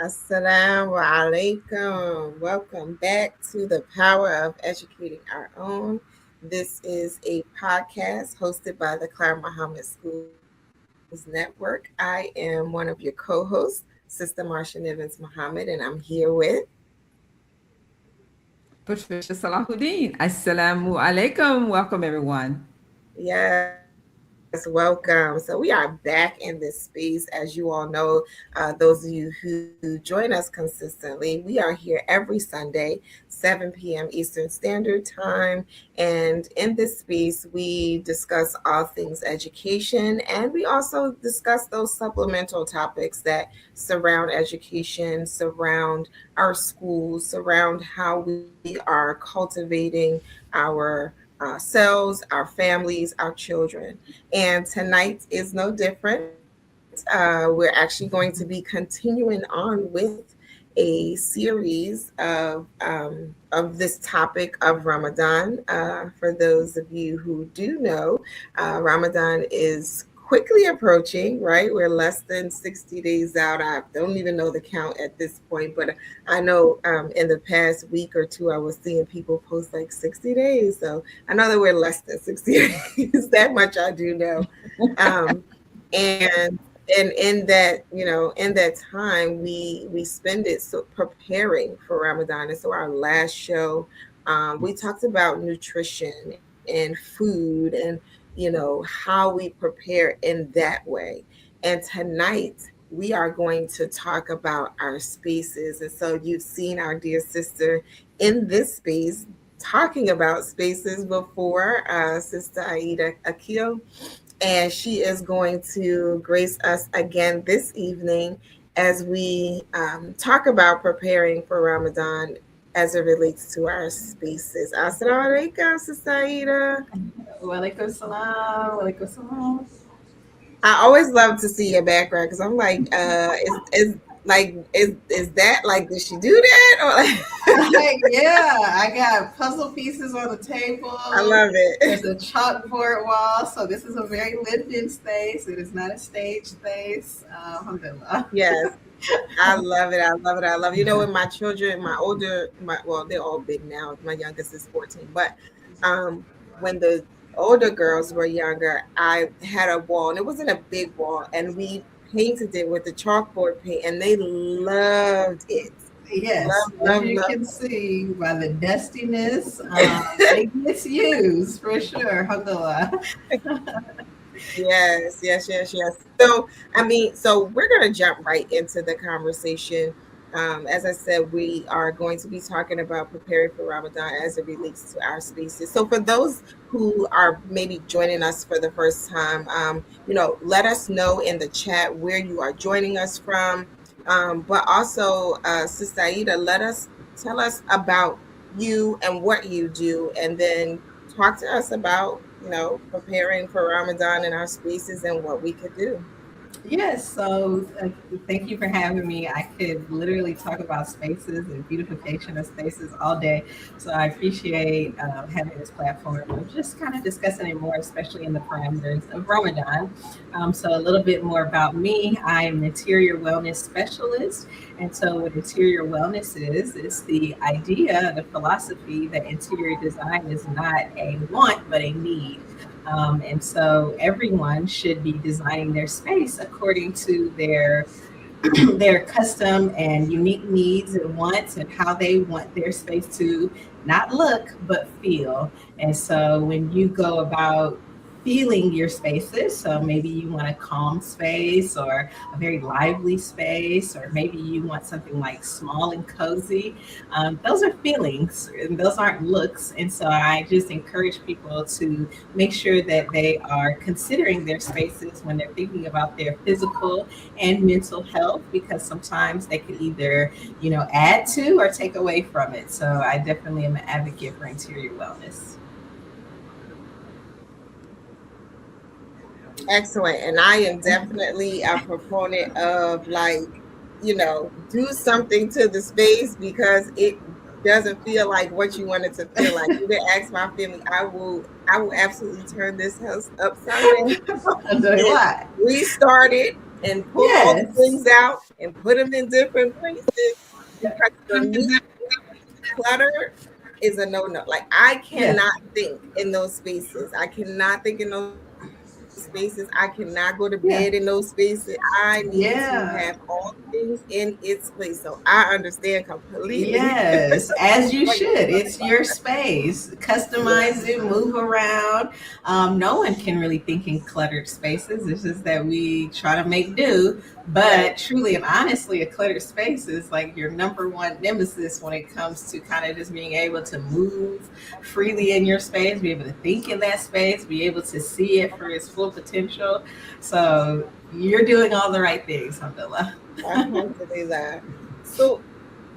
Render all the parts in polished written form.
Assalamu alaikum. Welcome back to the Power of Educating Our Own. This is a podcast hosted by the Cloud Muhammad Schools Network. I am one of your co-hosts, Sister Marsha Nivens Muhammad, and I'm here with Patricia Salahuddin. Assalamu alaikum. Welcome, everyone. Yes, welcome. So we are back in this space. As you all know, those of you who join us consistently, we are here every Sunday, 7 p.m. Eastern Standard Time. And in this space, we discuss all things education, and we also discuss those supplemental topics that surround education, surround our schools, surround how we are cultivating our ourselves, our families, our children. And tonight is no different. We're actually going to be continuing on with a series of this topic of Ramadan. For those of you who do know, Ramadan is quickly approaching, right? We're less than 60 days out. I don't even know the count at this point, but I know in the past week or two, I was seeing people post like 60 days. So I know that we're less than 60 days. That much I do know. Um, and and in that, in that time, we spend it so preparing for Ramadan. And so our last show, we talked about nutrition and food and how we prepare in that way. And tonight we are going to talk about our spaces. And so you've seen our dear sister in this space talking about spaces before, Sister Aida Akil, and she is going to grace us again this evening as we talk about preparing for Ramadan as it relates to our spaces. Assalamu alaikum, Sister Aida. Walaikum salam. Walaikum salam. I always love to see your background because I'm like, is that like, did she do that? Or Yeah, I got puzzle pieces on the table. I love There's it. a chalkboard wall, so this is a very lived-in space. It is not a stage space. Alhamdulillah. Yes. I love it. I love it. I love it. When my children, well, they're all big now. My youngest is 14. But when the older girls were younger, I had a wall, and it wasn't a big wall, and we painted it with the chalkboard paint, and they loved it. Yes, Love, as love, you love. can see by the dustiness, it gets used for sure. Alhamdulillah. Yes, yes, yes, yes. So, so we're going to jump right into the conversation. As I said, we are going to be talking about preparing for Ramadan as it relates to our spaces. So, for those who are maybe joining us for the first time, let us know in the chat where you are joining us from. But also, Sister Aida, tell us about you and what you do, and then talk to us about preparing for Ramadan in our spaces and what we could do. Yes, so thank you for having me. I could literally talk about spaces and beautification of spaces all day. So I appreciate having this platform. I'm just kind of discussing it more, especially in the parameters of Ramadan. So a little bit more about me. I am an interior wellness specialist. And so what interior wellness is, it's the idea, the philosophy that interior design is not a want, but a need. And so everyone should be designing their space according to their custom and unique needs and wants and how they want their space to not look but feel. And so when you go about feeling your spaces, so maybe you want a calm space or a very lively space, or maybe you want something like small and cozy. Those are feelings and those aren't looks. And so I just encourage people to make sure that they are considering their spaces when they're thinking about their physical and mental health, because sometimes they could either, add to or take away from it. So I definitely am an advocate for interior wellness. Excellent. And I am definitely a proponent of do something to the space because it doesn't feel like what you want it to feel like. You can ask my family, I will absolutely turn this house upside down I'll tell you and what. restart it and pull all the Yes. things out and put them in different places because for me, clutter is a no-no. Like I Yeah. cannot think in those spaces. I cannot think in those spaces. I cannot go to bed in those Yeah. spaces. I need to have all Yeah. things in its place. So I understand completely Yes, as what you you're should. talking It's about. your space. Yeah. Customize it, move around. No one can really think in cluttered spaces. It's just that we try to make do. Right. But truly and honestly, a cluttered space is like your number one nemesis when it comes to kind of just being able to move freely in your space, be able to think in that space, be able to see it for its full potential. So you're doing all the right things, Alhamdulillah. Alhamdulillah. So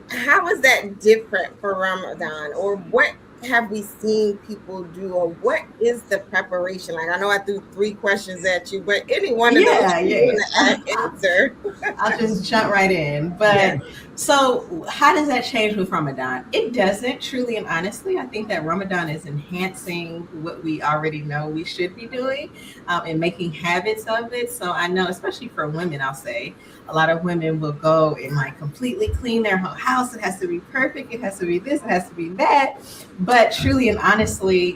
how is that different for Ramadan, or what have we seen people do, or what is the preparation like? I know I threw three questions at you, but any one of those Yeah, you yeah, want yeah. to answer. I'll just jump right in. Yeah. But so, how does that change with Ramadan? It doesn't, truly and honestly. I think that Ramadan is enhancing what we already know we should be doing and making habits of it. So, I know, especially for women, I'll say a lot of women will go and like completely clean their whole house. It has to be perfect. It has to be this. It has to be that. But truly and honestly,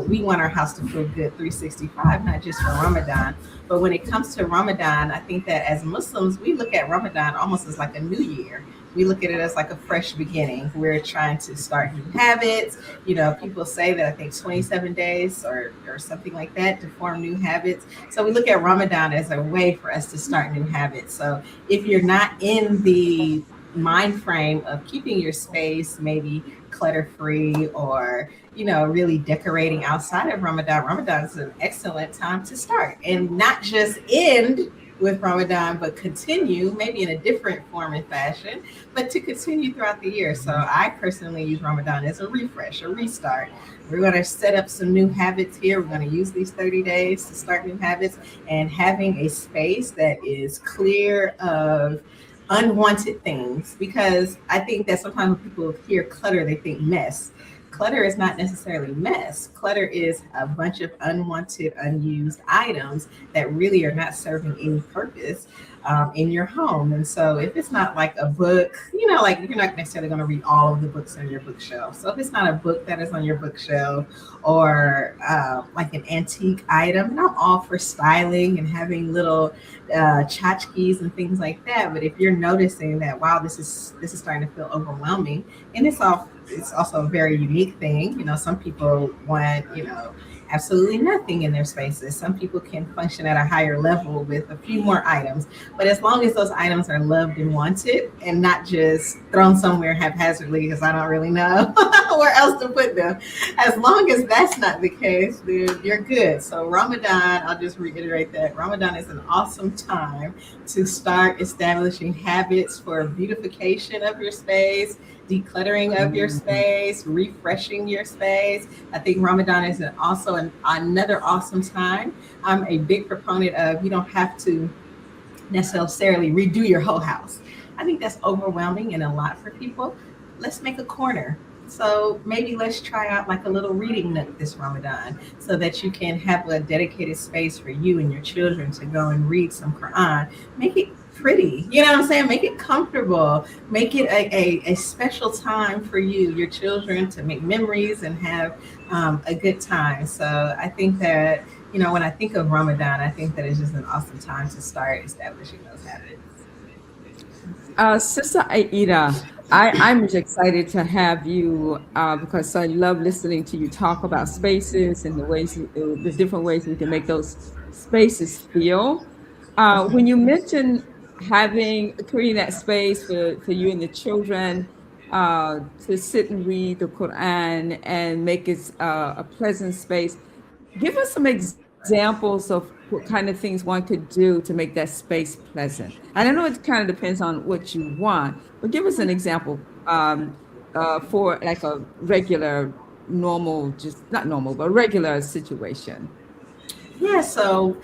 we want our house to feel good 365, not just for Ramadan. But when it comes to Ramadan, I think that as Muslims, we look at Ramadan almost as like a new year. We look at it as like a fresh beginning. We're trying to start new habits. People say that I think 27 days or something like that to form new habits. So we look at Ramadan as a way for us to start new habits. So if you're not in the mind frame of keeping your space maybe clutter free or really decorating outside of Ramadan is an excellent time to start and not just end with Ramadan, but continue maybe in a different form and fashion, but to continue throughout the year. So I personally use Ramadan as a refresh, a restart. We're going to set up some new habits here. We're going to use these 30 days to start new habits and having a space that is clear of unwanted things because I think that sometimes when people hear clutter, they think mess. Clutter is not necessarily mess. Clutter is a bunch of unwanted, unused items that really are not serving any purpose in your home. And so, if it's not like a book, like you're not necessarily going to read all of the books on your bookshelf. So, if it's not a book that is on your bookshelf or like an antique item, and I'm all for styling and having little tchotchkes and things like that. But if you're noticing that, wow, this is starting to feel overwhelming, and it's also a very unique thing. Some people want, absolutely nothing in their spaces. Some people can function at a higher level with a few more items. But as long as those items are loved and wanted and not just thrown somewhere haphazardly because I don't really know where else to put them, as long as that's not the case, then you're good. So Ramadan, I'll just reiterate that Ramadan is an awesome time to start establishing habits for beautification of your space, decluttering of your space, refreshing your space. I think Ramadan is another awesome time. I'm a big proponent of you don't have to necessarily redo your whole house. I think that's overwhelming and a lot for people. Let's make a corner. So maybe let's try out like a little reading nook this Ramadan so that you can have a dedicated space for you and your children to go and read some Quran. Make it pretty. You know what I'm saying? Make it comfortable. Make it a special time for you, your children, to make memories and have a good time. So I think that, when I think of Ramadan, I think that it's just an awesome time to start establishing those habits. Sister Aida, I'm just excited to have you because I love listening to you talk about spaces and the different ways we can make those spaces feel. When you mentioned creating that space for you and the children to sit and read the Quran and make it a pleasant space, give us some examples of what kind of things one could do to make that space pleasant. And I know it kind of depends on what you want, but give us an example for like a regular, normal, just not normal, but regular situation. Yeah, so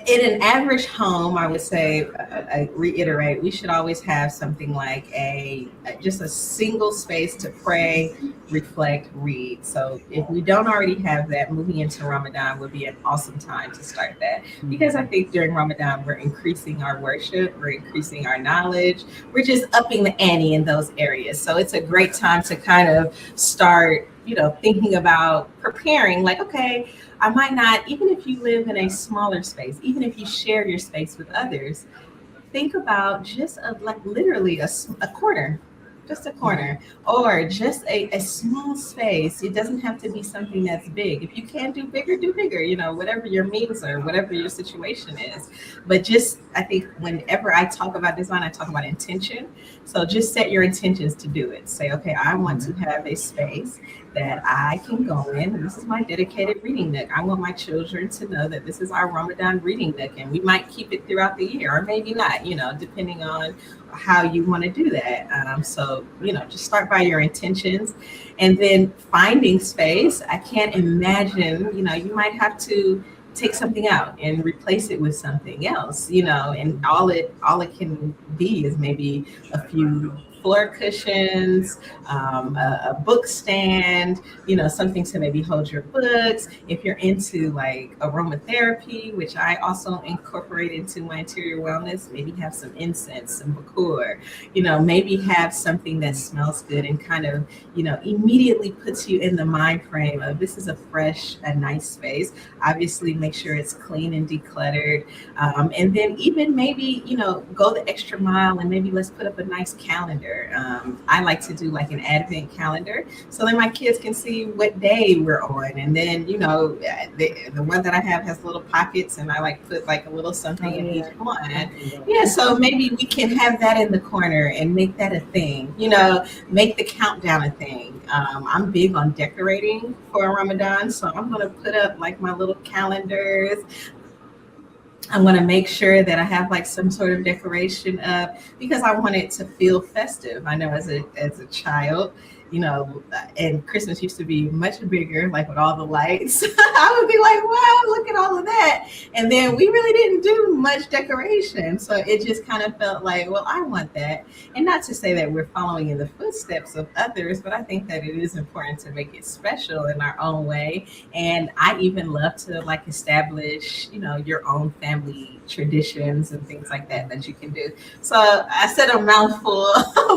in an average home, I would say, I reiterate, we should always have something like just a single space to pray, reflect, read. So if we don't already have that, moving into Ramadan would be an awesome time to start that, because I think during Ramadan we're increasing our worship, we're increasing our knowledge, we're just upping the ante in those areas. So it's a great time to kind of start, thinking about preparing. Like, okay, I might not, even if you live in a smaller space, even if you share your space with others, think about just like literally a corner, just a corner, or just a small space. It doesn't have to be something that's big. If you can do bigger, whatever your means are, whatever your situation is. But just, I think whenever I talk about design, I talk about intention. So just set your intentions to do it. Say, okay, I want to have a space that I can go in, and this is my dedicated reading nook. I want my children to know that this is our Ramadan reading nook, and we might keep it throughout the year, or maybe not, depending on how you want to do that. So, just start by your intentions, and then finding space. I can't imagine, you might have to take something out and replace it with something else, and all it can be is maybe a few floor cushions, a book stand, something to maybe hold your books. If you're into like aromatherapy, which I also incorporate into my interior wellness, maybe have some incense, some liqueur, maybe have something that smells good and kind of, immediately puts you in the mind frame of this is a nice space. Obviously, make sure it's clean and decluttered. And then even maybe, go the extra mile and maybe let's put up a nice calendar. I like to do like an advent calendar so that my kids can see what day we're on. And then, the one that I have has little pockets, and I like put like a little Oh something in each yeah, I one. do that. Yeah, so maybe we can have that in the corner and make that a thing, make the countdown a thing. I'm big on decorating for Ramadan, so I'm going to put up like my little calendars. I want to make sure that I have like some sort of decoration up because I want it to feel festive. I know as a child, and Christmas used to be much bigger, like with all the lights. I would be like, wow, look at all of that. And then we really didn't do much decoration. So it just kind of felt like, well, I want that. And not to say that we're following in the footsteps of others, but I think that it is important to make it special in our own way. And I even love to like establish, your own family traditions and things like that you can do. So I said a mouthful,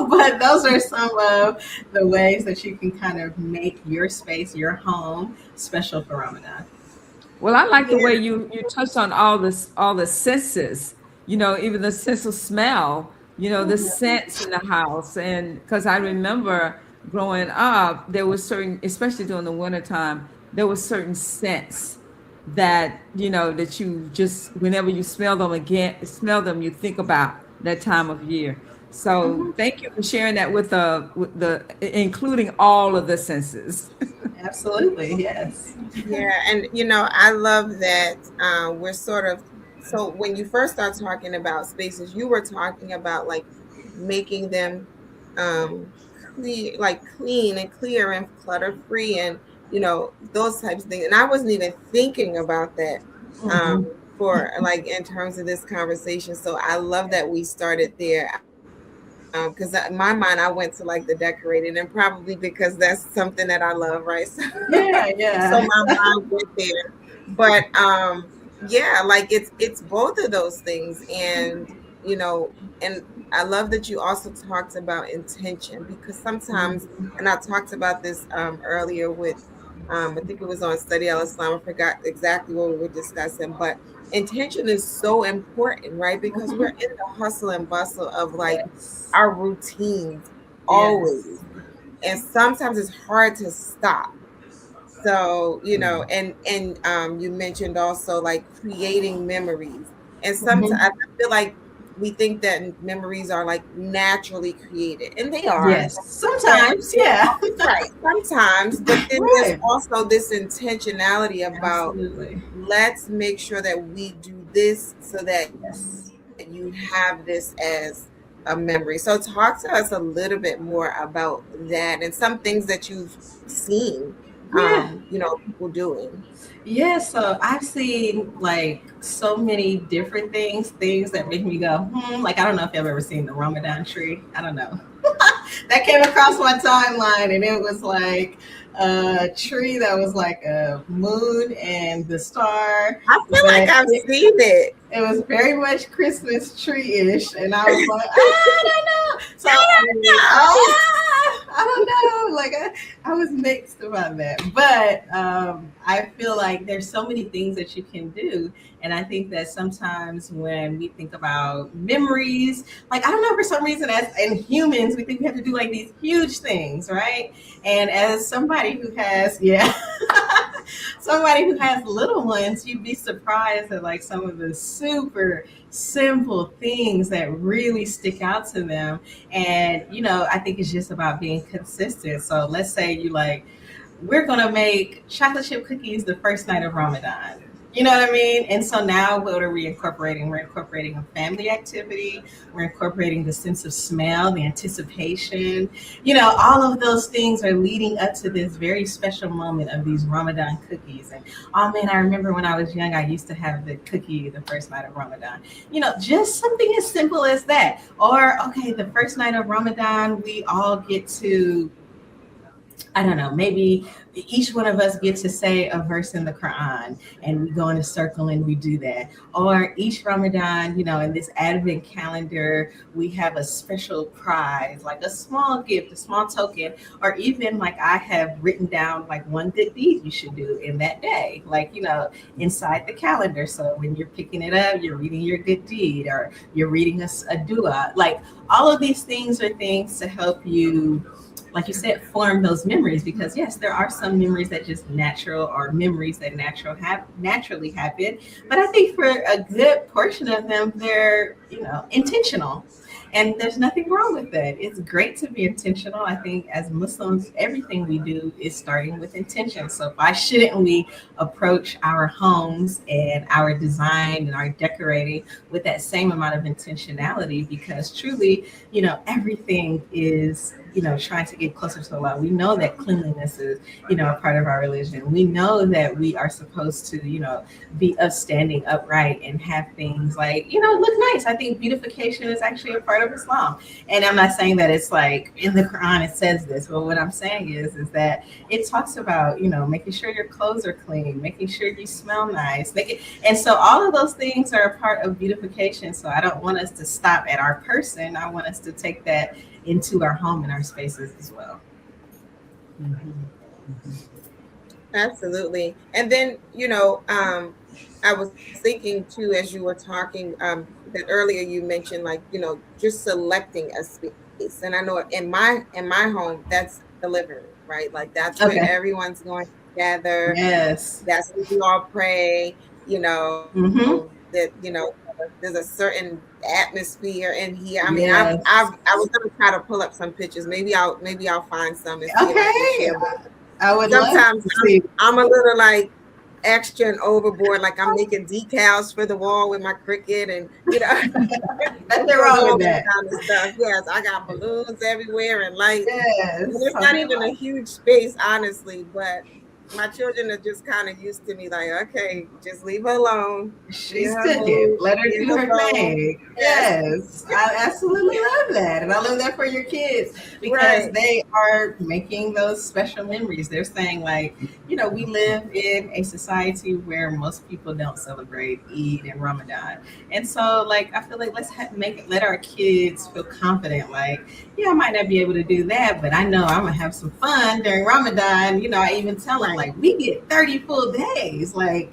but those are some of the ways that you can kind of make your space, your home, special for Ramadan. Well, I like the way Yeah. you touched on all the senses, even the sense of smell, the scents in the house. And because I remember growing up, there was certain, especially during the wintertime, there was certain scents that, that you just, whenever you smell them, you think about that time of year. So thank you for sharing that with the including all of the senses. Absolutely, yes. Yeah, and I love that we're sort of, so when you first start talking about spaces, you were talking about like making them um clear, like clean and clear and clutter free, and those types of things. And I wasn't even thinking about that um Hmm. for like in terms of this conversation. So I love that we started there. Because in my mind, I went to like the decorating, and probably because that's something that I love, right? So Yeah, so yeah. my mind went there. But yeah, like it's both of those things. And you know and I love that you also talked about intention, because sometimes, and I talked about this earlier with I think it was on Study Al Islam. I forgot exactly what we were discussing, but intention is so important, right? Because we're in the hustle and bustle of like Yes. our routines always, Yes. and sometimes it's hard to stop. So you mentioned also like creating memories, and sometimes I Hmm. feel like we think that memories are like naturally created, and they are. Yes. But Sometimes, there's yeah. right sometimes, but then there's Right. also this intentionality about, Absolutely. let's make sure that we do this so that you Yes. have this as a memory. So talk to us a little bit more about that and some things that you've seen. Yeah. people doing. Yeah, so I've seen like so many different things that make me go, like I don't know if you've ever seen the Ramadan tree. I don't know. That came across my timeline and it was like a tree that was like a moon and the star, I feel like but I've seen it. it was very much Christmas tree-ish, and I was like, I don't know. So I mean, No. I don't know. Like I was mixed about that, but I feel like there's so many things that you can do, and I think that sometimes when we think about memories, like I don't know, for some reason, as in humans, we think we have to do like these huge things, right? And as somebody who has, yeah. Somebody who has little ones, you'd be surprised at like some of the super simple things that really stick out to them. And, I think it's just about being consistent. So let's say you like, we're going to make chocolate chip cookies the first night of Ramadan. You know what I mean? And so now what are we incorporating? We're incorporating a family activity. We're incorporating the sense of smell, the anticipation. All of those things are leading up to this very special moment of these Ramadan cookies. And oh man, I remember when I was young, I used to have the cookie the first night of Ramadan. Just something as simple as that. Or, okay, the first night of Ramadan, we all get to, I don't know, maybe each one of us gets to say a verse in the Quran and we go in a circle and we do that. Or each Ramadan, in this Advent calendar, we have a special prize, like a small gift, a small token, or even like I have written down like one good deed you should do in that day, like, inside the calendar. So when you're picking it up, you're reading your good deed or you're reading a dua. Like all of these things are things to help you, like you said, form those memories, because yes, there are some memories that just natural, or memories that naturally happen. But I think for a good portion of them, they're, intentional. And there's nothing wrong with that. It's great to be intentional. I think as Muslims, everything we do is starting with intention. So why shouldn't we approach our homes and our design and our decorating with that same amount of intentionality? Because truly, everything is, trying to get closer to Allah. We know that cleanliness is, a part of our religion. We know that we are supposed to, be standing upright and have things like, look nice. I think beautification is actually a part of Islam. And I'm not saying that it's like in the Quran it says this, but what I'm saying is that it talks about, making sure your clothes are clean, making sure you smell nice. And so all of those things are a part of beautification. So I don't want us to stop at our person. I want us to take that into our home and our spaces as well. Absolutely. And then, I was thinking too, as you were talking, that earlier you mentioned like, just selecting a space. And I know in my home, that's the living room, right? Like that's where Okay. everyone's going together. Yes. That's where we all pray, Mm-hmm. that, there's a certain atmosphere in here. I mean, I Yes. was gonna try to pull up some pictures. Maybe I'll find some and see if I can Okay. share. But I would love sometimes to see. I'm a little like extra and overboard. Like I'm making decals for the wall with my Cricut and Nothing doing wrong all with that that. kind of stuff. Yes, I got balloons everywhere and lights. And Yes. it's not even a huge space, honestly, but my children are just kind of used to me like, okay, just leave her alone. Let She's her took it. move. Let her Leave do her her alone. thing. Yes. Yes, I absolutely love that. And I love that for your kids because Right. they are making those special memories. They're saying, like, we live in a society where most people don't celebrate Eid and Ramadan. And so, like, I feel like let our kids feel confident. Like, yeah, I might not be able to do that, but I know I'm going to have some fun during Ramadan. I even tell them, Right. like, we get 30 full days. Like,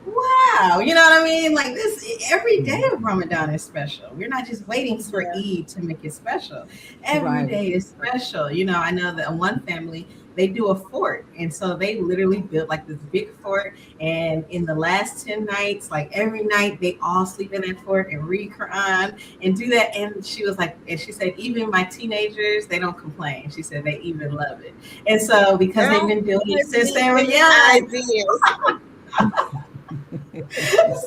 wow, you know what I mean? Like this, every day of Ramadan is special. We're not just waiting for Yeah. Eid to make it special. Every Right. day is special. I know that one family, they do a fort, and so they literally built like this big fort. And in the last 10 nights, like every night, they all sleep in that fort and read Quran and do that. And she was like, and she said, even my teenagers, they don't complain. She said they even love it. And so because they've Well, been doing it since give they were me young, ideas.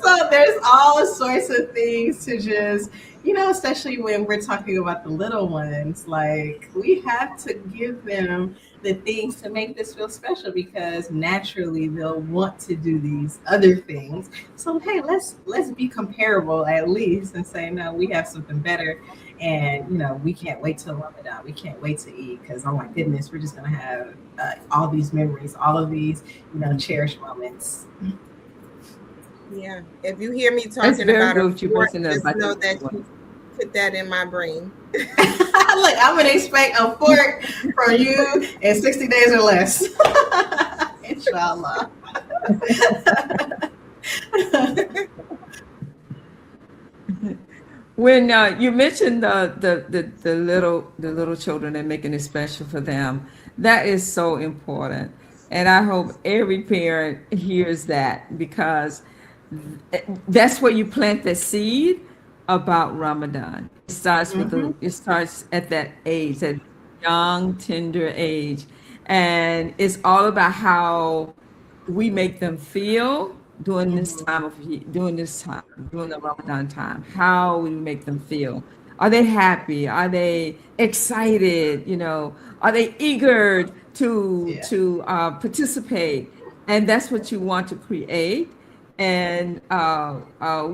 so there's all sorts of things to just Especially when we're talking about the little ones, like we have to give them the things to make this feel special because naturally they'll want to do these other things. So hey, let's be comparable at least and say no, we have something better, and we can't wait till Ramadan. We can't wait to eat because oh my goodness, we're just gonna have all these memories, all of these cherished moments. Yeah. If you hear me That's talking very about a good what you fork, mentioned just about the know little that you ones. put that in my brain. Like I'm gonna expect a fork from you in 60 days or less. Inshallah. When you mentioned the little children and making it special for them, that is so important, and I hope every parent hears that because that's where you plant the seed about Ramadan. Hmm. It starts at that age, that young, tender age, and it's all about how we make them feel during the Ramadan time. How we make them feel. Are they happy? Are they excited? Are they eager to Yeah. participate? And that's what you want to create and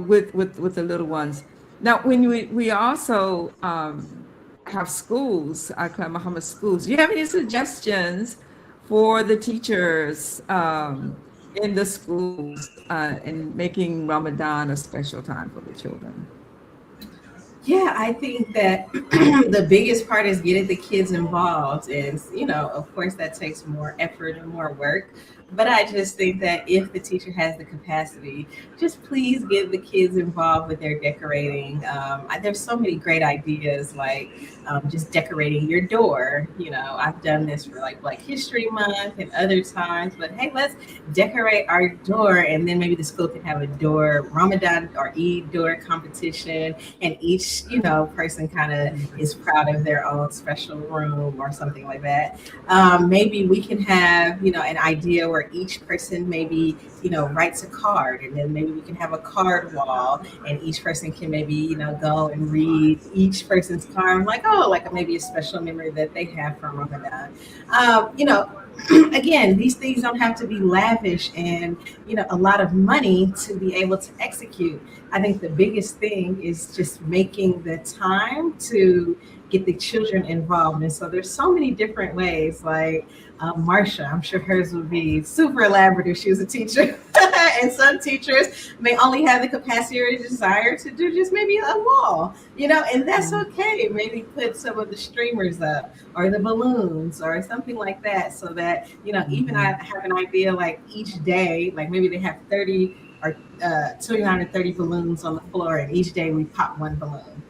with the little ones. Now, when we also have schools, Akram Muhammad schools, do you have any suggestions for the teachers in the schools in making Ramadan a special time for the children? Yeah, I think that the biggest part is getting the kids involved. And, of course, that takes more effort and more work. But I just think that if the teacher has the capacity, just please get the kids involved with their decorating. There's so many great ideas, like just decorating your door. I've done this for like Black History Month and other times. But hey, let's decorate our door, and then maybe the school can have a door Ramadan or Eid door competition, and each person kind of is proud of their own special room or something like that. Maybe we can have an idea where each person maybe writes a card, and then maybe we can have a card wall, and each person can maybe go and read each person's card, like like maybe a special memory that they have from Ramadan. Again, these things don't have to be lavish and a lot of money to be able to execute. I think the biggest thing is just making the time to get the children involved. And so there's so many different ways. Like Marsha, I'm sure hers would be super elaborate if she was a teacher. And some teachers may only have the capacity or desire to do just maybe a wall, and that's okay. Maybe put some of the streamers up or the balloons or something like that, so that even I have an idea, like each day, like maybe they have 30 or 29 or 30 balloons on the floor, and each day we pop one balloon.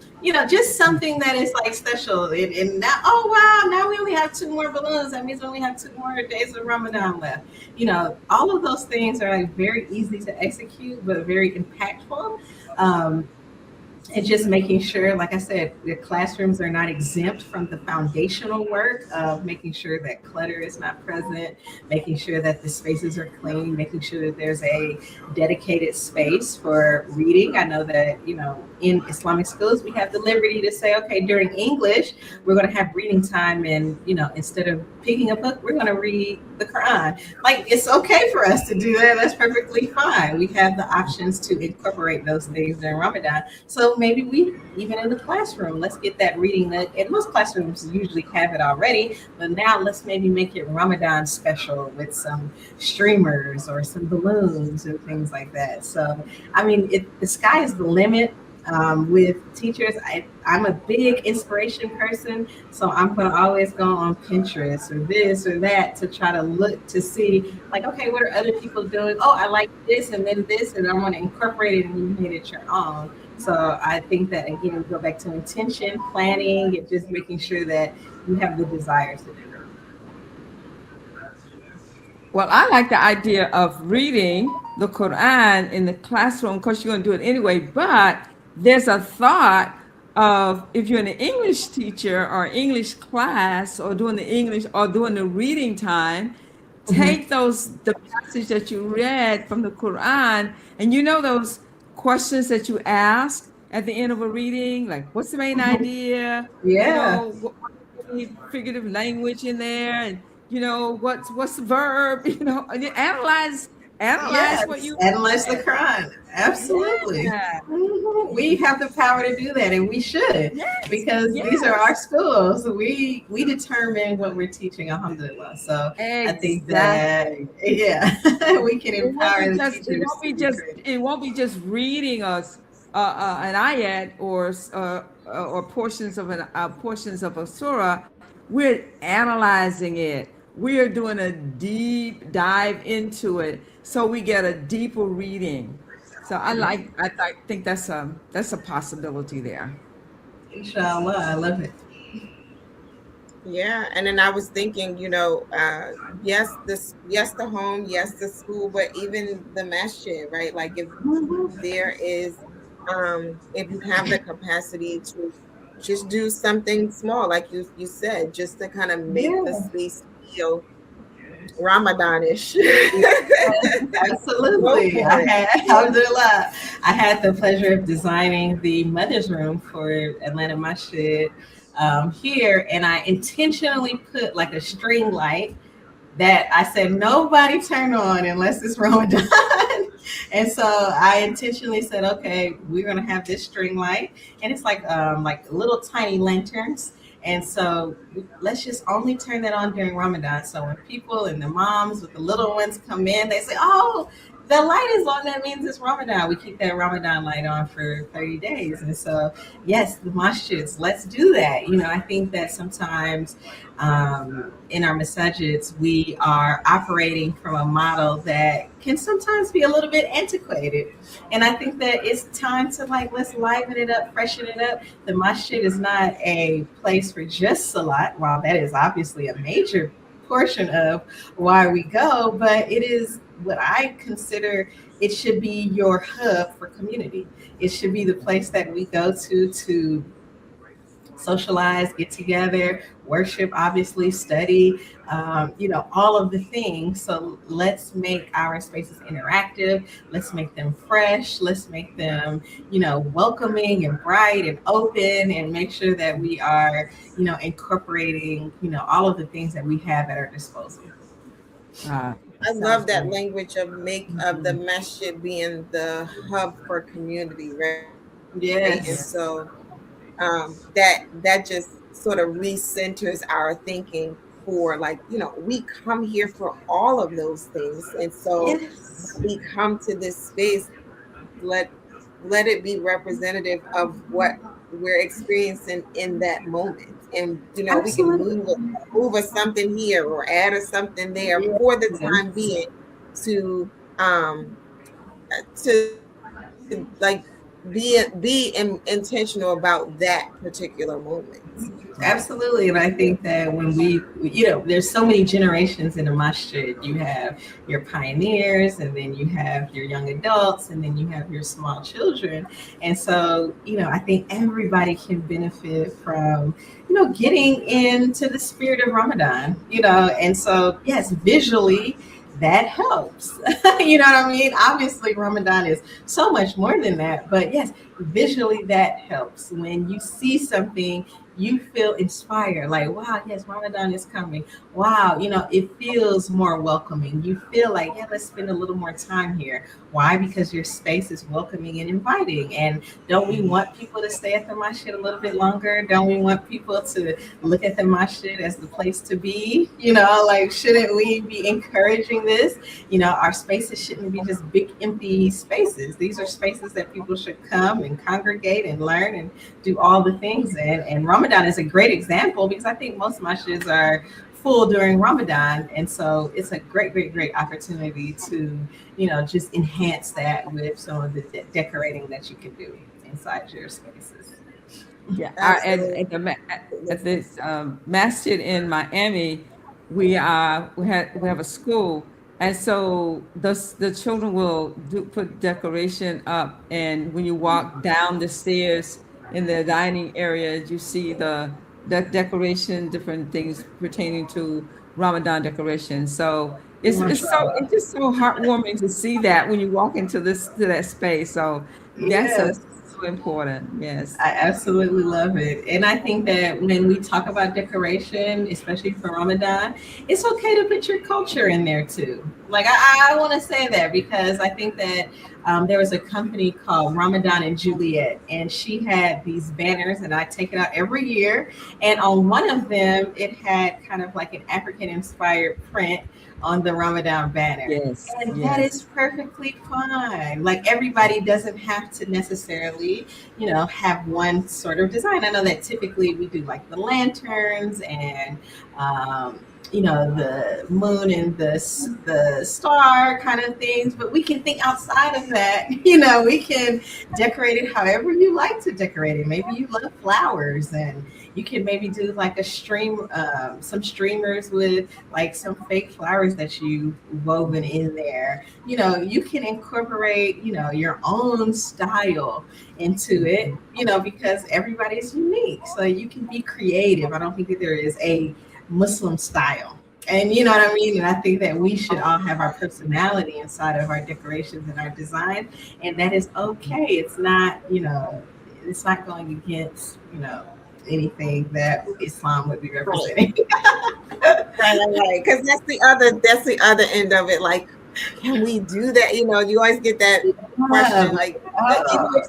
Just something that is like special. And now, oh wow, now we only have two more balloons. That means we only have two more days of Ramadan left. All of those things are like very easy to execute, but very impactful. Um, and just making sure, like I said, the classrooms are not exempt from the foundational work of making sure that clutter is not present, making sure that the spaces are clean, making sure that there's a dedicated space for reading. I know that, in Islamic schools, we have the liberty to say, okay, during English, we're going to have reading time. And, instead of picking a book, we're going to read the Quran. Like, it's okay for us to do that. That's perfectly fine. We have the options to incorporate those things during Ramadan. So maybe we, even in the classroom, let's get that reading. And most classrooms usually have it already, but now let's maybe make it Ramadan special with some streamers or some balloons and things like that. So, I mean, the sky is the limit. With teachers, I'm a big inspiration person, so I'm going to always go on Pinterest or this or that to try to look to see, like, okay, what are other people doing? Oh, I like this and then this, and I want to incorporate it and you made it your own. So I think that, again, we go back to intention, planning, and just making sure that you have the desires to do it. Well, I like the idea of reading the Quran in the classroom. Of course, you're going to do it anyway, but there's a thought of if you're an English teacher or English class or doing the English or doing the reading time, take the passage that you read from the Quran and those questions that you ask at the end of a reading, like what's the main Mhm. idea? Yeah. What any figurative language in there, and what's the verb? And you analyze what Yes, you analyze the read. crime. Absolutely. Yeah. We have the power to do that, and we should, Yes. because these are our Yes. schools. We determine what we're teaching. Alhamdulillah. So I think that, Exactly. yeah, we can It won't be empower the just it teachers won't to be be just creative. it won't be just reading us an ayat or portions of a surah. We're analyzing it. We are doing a deep dive into it, so we get a deeper reading. So I think that's a possibility there. Inshallah, I love it. Yeah, and then I was thinking, yes, yes, the home, yes, the school, but even the masjid, right? Like if there is, if you have the capacity to just do something small, like you said, just to kind of make the Yeah. space feel Ramadanish. Go Absolutely. for I it. had, alhamdulillah, I had the pleasure of designing the mother's room for Atlanta Masjid here, and I intentionally put like a string light that I said nobody turn on unless it's Ramadan. And so I intentionally said, okay, we're gonna have this string light, and it's like little tiny lanterns. And so let's just only turn that on during Ramadan. So when people and the moms with the little ones come in, they say, "Oh, the light is on. That means it's Ramadan." We keep that Ramadan light on for 30 days. And so, yes, the masjids, let's do that. I think that sometimes in our masajids, we are operating from a model that can sometimes be a little bit antiquated. And I think that it's time to like, let's liven it up, freshen it up. The masjid is not a place for just salat, while that is obviously a major portion of why we go, but it is what I consider it should be your hub for community. It should be the place that we go to socialize, get together, worship, obviously, study, all of the things. So let's make our spaces interactive. Let's make them fresh. Let's make them, welcoming and bright and open, and make sure that we are, incorporating, all of the things that we have at our disposal. I Sounds love that great. language of the Mhm. masjid being the hub for community, right? And so Yes, that just sort of recenters our thinking for, like, we come here for all of those things. And so yes, we come to this space, let it be representative of what we're experiencing in that moment. And we can absolutely. move a something here or add a something there for the time Yes. being to to be intentional about that particular moment. Absolutely, and I think that when there's so many generations in a masjid. You have your pioneers, and then you have your young adults, and then you have your small children. And so, I think everybody can benefit from, getting into the spirit of Ramadan. And so, yes, visually, that helps. You know what I mean? Obviously, Ramadan is so much more than that, but yes, visually that helps. When you see something, you feel inspired, like, wow, yes, Ramadan is coming. Wow, it feels more welcoming. You feel like, yeah, let's spend a little more time here. Why? Because your space is welcoming and inviting. And don't we want people to stay at the masjid a little bit longer? Don't we want people to look at the masjid as the place to be? Like, shouldn't we be encouraging this? Our spaces shouldn't be just big empty spaces. These are spaces that people should come and congregate and learn and do all the things in. And Ramadan is a great example, because I think most masjids are full during Ramadan. And so it's a great, great, great opportunity to, just enhance that with some of the decorating that you can do inside your spaces. Yeah, Absolutely. at this masjid in Miami, we have a school, and so the children will put decoration up, and when you walk down the stairs in the dining area, you see the decoration, different things pertaining to Ramadan decoration. So MashaAllah. it's just so heartwarming to see that when you walk into that space. So that's a Yes. So important. Yes. I absolutely love it. And I think that when we talk about decoration, especially for Ramadan, it's okay to put your culture in there too. Like, I want to say that because I think that there was a company called Ramadan and Juliet, and she had these banners, and I take it out every year. And on one of them, it had kind of like an African inspired print on the Ramadan banner. Yes. And that is Yes. perfectly fine. Like, everybody doesn't have to necessarily have one sort of design. I know that typically we do like the lanterns and the moon and the star kind of things, but we can think outside of that. We can decorate it however you like to decorate it. Maybe you love flowers, and you can maybe do like some streamers with like some fake flowers that you woven in there. You can incorporate your own style into it, because everybody's unique. So you can be creative. I don't think that there is a Muslim style. And you know what I mean? And I think that we should all have our personality inside of our decorations and our design. And that is okay. It's not going against, anything that Islam would be Right. representing. Right. Because that's the other end of it. Like, can we do that? You always get that question. Like,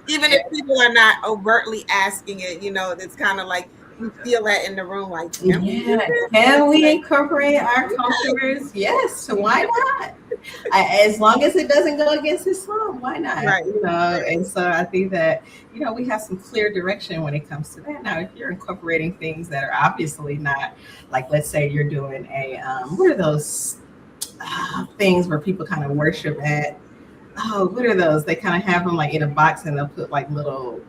even if people are not overtly asking it, it's kind of like you feel that in the room. Like, can we do Yeah, this? can we Like, incorporate our cultures? Yes, why not? As long as it doesn't go against Islam, why not? right. And so I think that we have some clear direction when it comes to that. Now, if you're incorporating things that are obviously not, like, let's say you're doing a what are those things where people kind of worship at? Oh, what are those? They kind of have them like in a box, and they'll put like little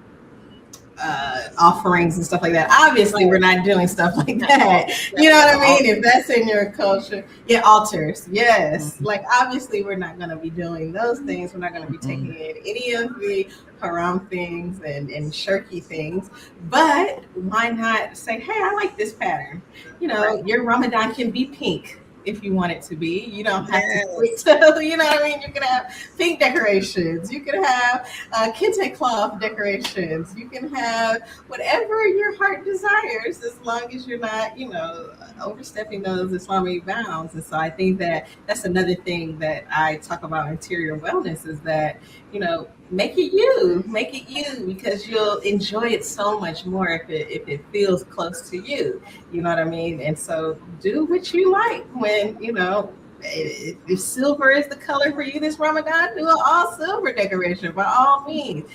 offerings and stuff like that. Obviously, we're not doing stuff like that. You know what I mean? If that's in your culture, yeah, altars. Yes, like obviously, we're not going to be doing those things. We're not going to be taking in any of the haram things and shirky things. But why not say, hey, I like this pattern. Your Ramadan can be pink if you want it to be. You don't have to wait till, you know what I mean? You can have pink decorations. You can have kente cloth decorations. You can have whatever your heart desires, as long as you're not, overstepping those Islamic bounds. And so I think that that's another thing that I talk about interior wellness is that, make it you, because you'll enjoy it so much more if it feels close to you. You know what I mean? And so do what you like when, if silver is the color for you this Ramadan, do an all silver decoration by all means.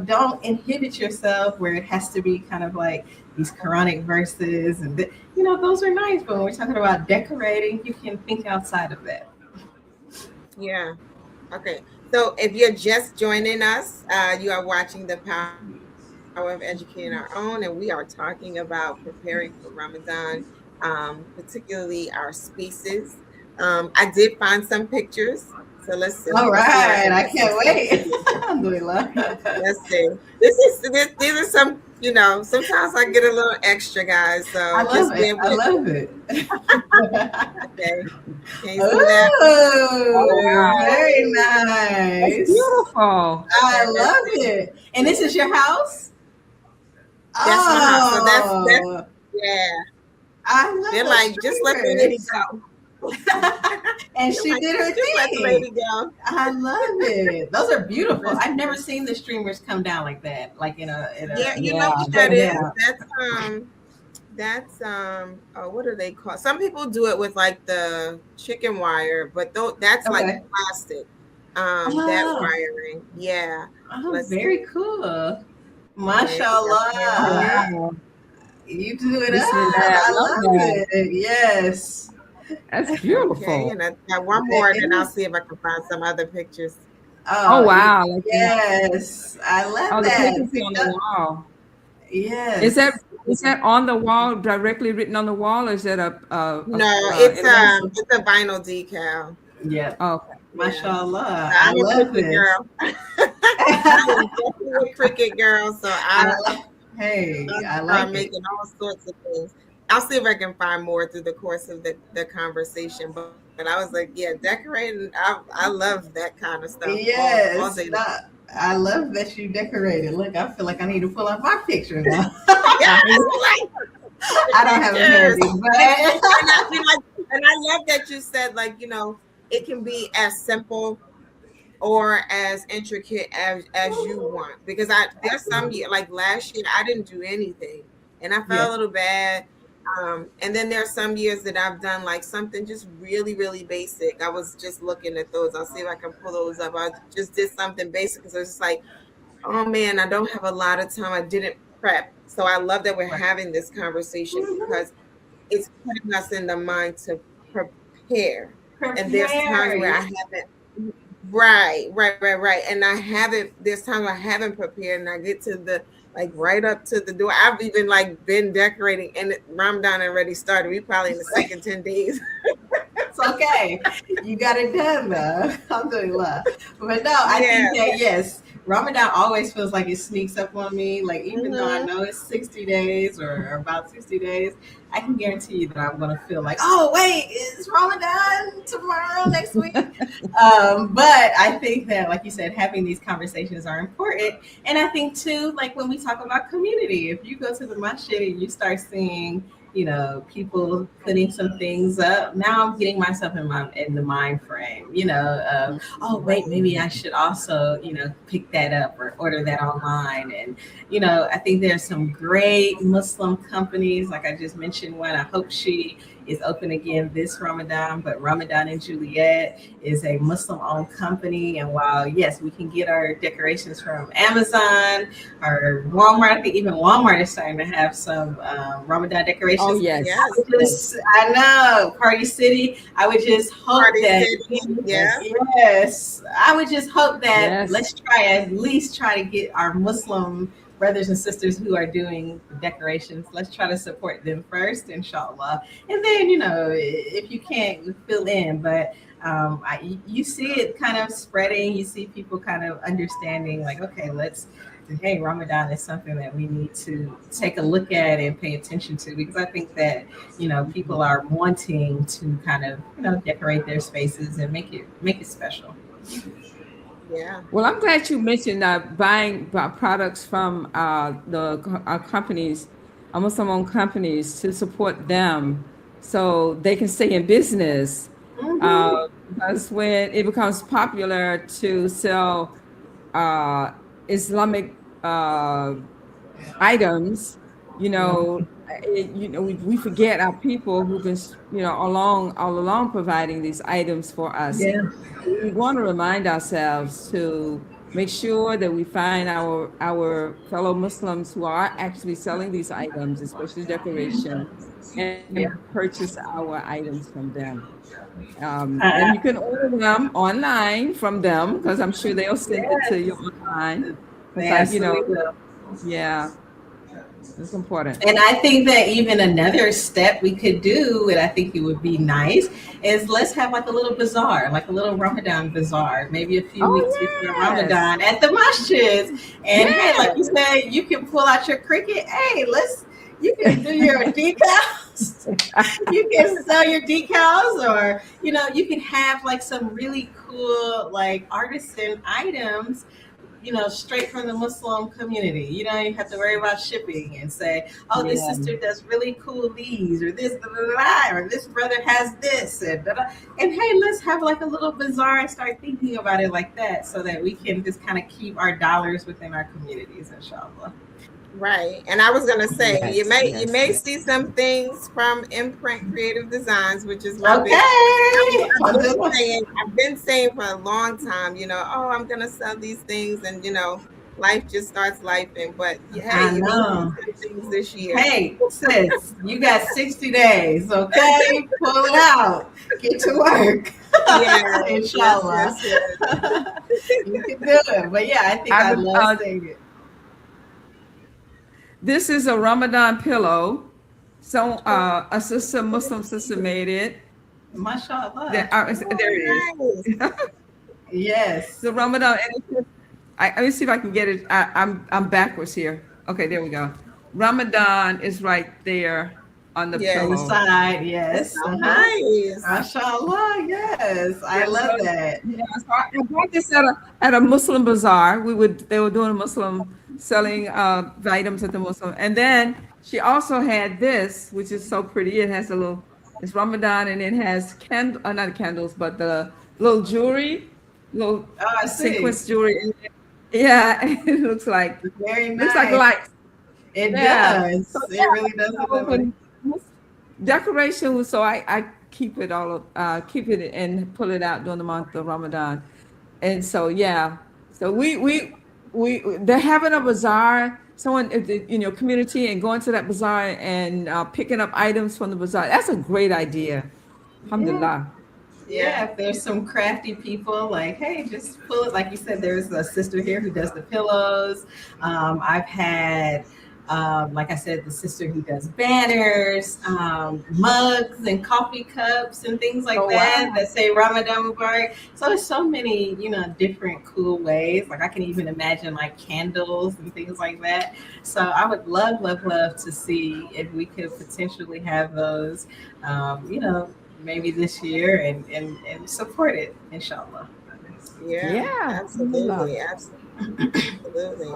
Don't inhibit yourself where it has to be kind of like these Quranic verses those are nice, but when we're talking about decorating, you can think outside of that. Yeah. Okay. So if you're just joining us, you are watching The Power of Educating Our Own, and we are talking about preparing for Ramadan, particularly our spaces. I did find some pictures. So All let's see if I can right, I put some can't stuff wait. together. Alhamdulillah. Let's see. These are some, sometimes I get a little extra, guys. I So love just it. bear I with love me. it. Okay. Can you see that? Oh Oh, wow, very that's nice. beautiful. I Okay, let's love see. it. And this is your house? That's my house. So that's Oh, yeah. I love They're those like, just let the lady streamers. go. And They're she like, did her just let the thing. lady go. I love it. Those are beautiful. Let's I've never see. seen the streamers come down like that, like Yeah, you know Yeah, what that that's is? yeah. That's oh, what do they call? Some people do it with like the chicken wire, but that's like Okay. plastic. That Oh, wiring. Yeah. oh, Let's see. very cool. Okay, that's Mashallah. Mary. wow. You do it Bismillah. up. I I love love that. it. Yes. That's Okay, beautiful. and I got one That more, and then I'll is. see if I can find some other pictures. Oh Oh, wow, like yes. I love the that. pictures See, on the wall. Is that yes. is that on the wall, directly written on the wall, or is that No, in laser? it's a vinyl decal. Yep. Oh, okay. Yeah. Mashallah. So I I'm a love cricket this. girl. I am definitely a cricket girl. So I, hey, I I start like it. making all sorts of things. I'll see if I can find more through the course of the conversation. But I was like, yeah, decorating. I love that kind of stuff all Yes. day No, long. I love that you decorated. Look, I feel like I need to pull out my picture now. Yes, like the I don't have it pictures. handy, And, but and I love that you said, like, it can be as simple or as intricate as you want, because there's some year, like last year, I didn't do anything and I felt yeah, a little bad. And then there's some years that I've done like something just really, really basic. I was just looking at those. I'll see if I can pull those up. I just did something basic because I was just like, oh man, I don't have a lot of time. I didn't prep. So I love that we're right. having this conversation Mhm. because it's putting us in the mind to prepare. And there's times Prepare. where I Yeah. haven't. Right. And I haven't. There's times I haven't prepared, and I get to the like right up to the door. I've even like been decorating, and Ramadan already started. We probably in the second 10 days. It's okay. You got it done though. Alhamdulillah. But no, I Yeah. think that yes, Ramadan always feels like it sneaks up on me. Like even though I Hmm. know it's 60 days or about 60 days, I can guarantee you that I'm gonna feel like, oh wait, is Ramadan tomorrow, next week? But I think that, like you said, having these conversations are important. And I think too, like when we talk about community, if you go to the masjid and you start seeing, people putting some things up, now I'm getting myself in the mind frame, of, oh wait, Right. maybe I should also, pick that up or order that online. And I think there's some great Muslim companies, like I just mentioned one. I hope she is open again this Ramadan, but Ramadan and Juliet is a Muslim owned company. And while, yes, we can get our decorations from Amazon or Walmart, I think even Walmart is starting to have some Ramadan Oh decorations. yes, Yes. I know, Party City. I would just hope Party that, City. Yeah. yes, yes, I would just hope that yes. let's try, at least try to get our Muslim brothers and sisters who are doing decorations. Let's try to support them first, inshallah. And then, if you can't, fill in. But you see it kind of spreading. You see people kind of understanding, like, okay, hey, Ramadan is something that we need to take a look at and pay attention to, because I think that, people are wanting to kind of, decorate their spaces and make it special. Yeah. Well, I'm glad you mentioned buying products from the companies, Muslim-owned companies, to support them so they can stay in business. Uh, Hmm. because when it becomes popular to sell uh, Islamic items, we forget our people who've been, all along providing these items for us. Yeah. We want to remind ourselves to make sure that we find our fellow Muslims who are actually selling these items, especially decoration, and Yeah. purchase our items from them. And Uh, you can order them online from them because I'm sure they'll send it to you yes, online. Because they absolutely will. yeah, it's important. And I think that even another step we could do, and I think it would be nice, is let's have like a little bazaar, like a little Ramadan bazaar, maybe a few weeks before Oh yes, Ramadan at the masjids. And hey, like you yes, said, you can pull out your cricket. Hey, you can do your decals. You can sell your decals, or you can have like some really cool like artisan items, straight from the Muslim community. You don't even have to worry about shipping and say, oh, this yeah. sister does really cool these, or this, blah, blah, blah, or this brother has this. And, blah, blah. And hey, let's have like a little bazaar and start thinking about it like that, so that we can just kind of keep our dollars within our communities, inshallah. Right. And I was gonna say Yes, you yes, may yes. see some things from Imprint Creative Designs, which is my big. Okay. I've been saying for a long time, oh, I'm gonna sell these things, and life just starts life. And but hey, I you may see know. some things this year. Hey, sis, you got 60 days, okay? Pull it out. Get to work. Yeah. Yes. Inshallah. Yes. Yes. You can do it. But yeah, I think I I would. love saying it. This is a Ramadan pillow. So a sister, Muslim sister, made it. Mashallah. There Oh, it is. nice. Yes. The Ramadan. And let me see if I can get it. I'm backwards here. Okay, there we go. Ramadan is right there on the Yeah. On the pillow. side, That yes. sounds Uh-huh. nice. Mashallah, yes. I Yeah, love so that. yeah, so I bought this at a Muslim bazaar. They were doing a Muslim selling items at the Muslim, and then she also had this, which is so pretty. It has a little, it's Ramadan, and it has not candles, but the little jewelry, little Oh, I see. sequence jewelry. In it. Yeah, it Very looks like nice. lights. It Yeah. So does. It yeah, really does look so lovely. when decoration, so I keep it keep it and pull it out during the month of Ramadan. And so yeah, so they're having a bazaar, someone community, and going to that bazaar and picking up items from the bazaar. That's a great idea. Yeah. Alhamdulillah. Yeah, Yeah. if there's some crafty people, like, hey, just pull it. Like you said, there's a sister here who does the pillows. I've had, like I said, the sister who does banners, mugs, and coffee cups, and things like Oh that wow. that say Ramadan Mubarak. So there's so many, different cool ways. Like I can even imagine like candles and things like that. So I would love, love, love to see if we could potentially have those. Maybe this year and support it, inshallah. Yeah. Yeah. Alhamdulillah. Absolutely. Absolutely.